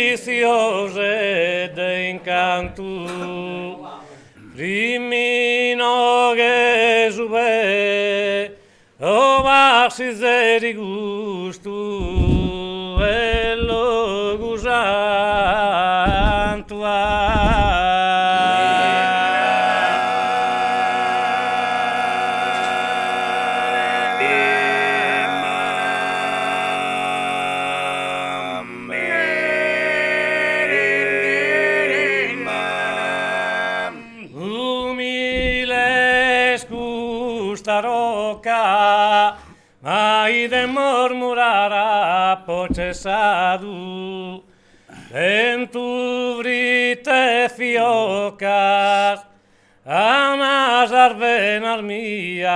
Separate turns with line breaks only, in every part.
deliziose d'incanto, rimino che sube, o vassi di gusto, e lo gusanto roca, mai de murmurara processado, en tu vrite fiocas, amas arvenas mias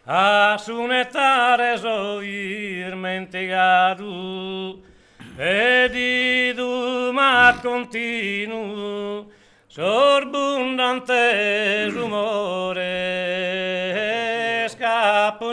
a sunetares oír mentigado, pedido más continuo, sorbundantes rumores, capo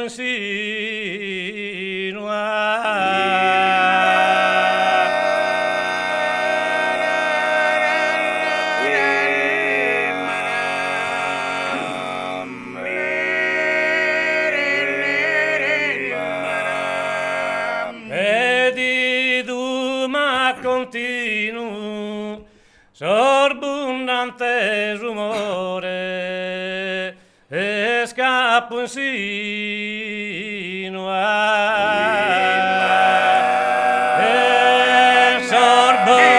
continuo, sorbundante rumore, scappo insino sorbundante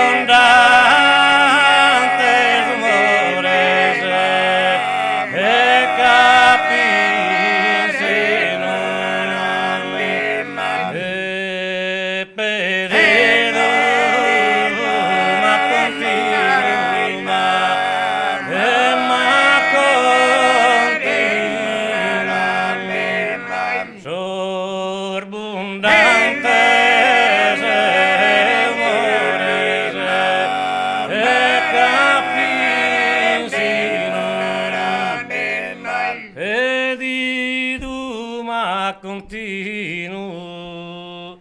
rumore, scappi insino continuo,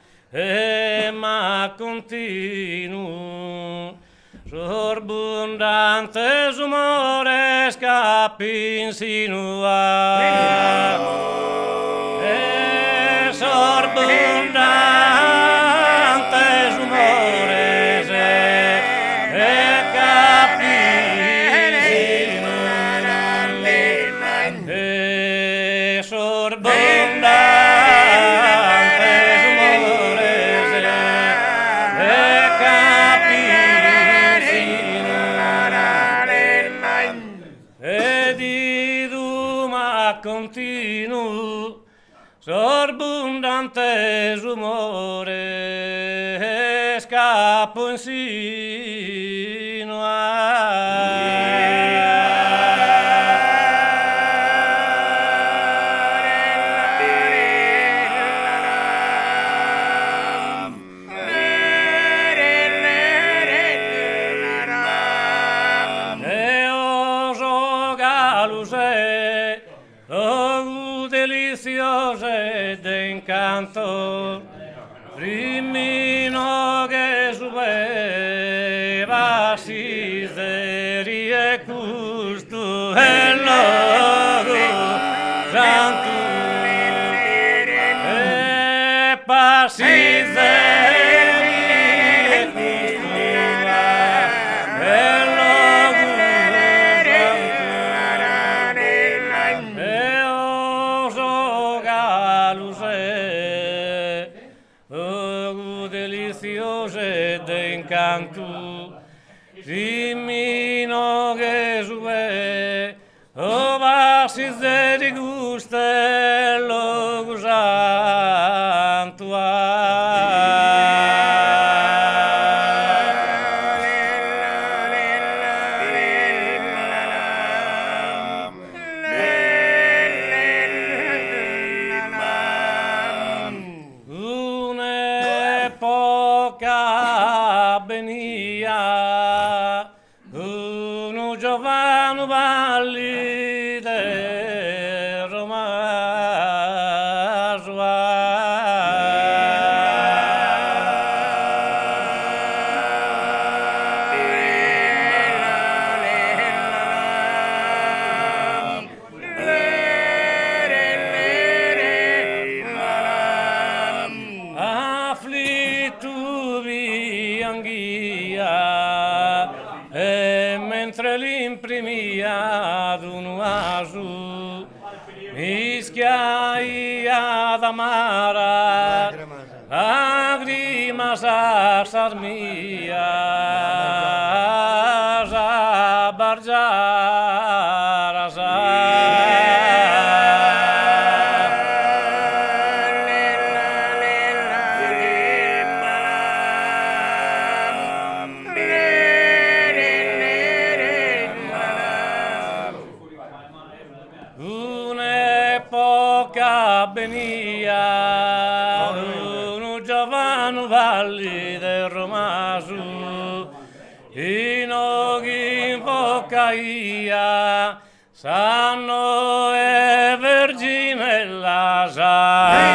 ma continuo, sorbundante rumore scappi insinua, sorbundante rumore scappi insinua, sorbundante continuo, sorbundante rumore, scappo insino deliziose d'incanto, rimino che sube, vasi zeri e custo e logo santo, e passi zeri e custo e logo deliziose d'incanto, rimino che sube, o vasi di gustello gusanto un'epoca venia, un giovane valide e mentre l'imprimia d'un asu mischiaia d'amara lágrimas a sarmia a bargiar un'epoca venia, un giovane valide romasu, in ogni invocaia, sanno e vergine la sa.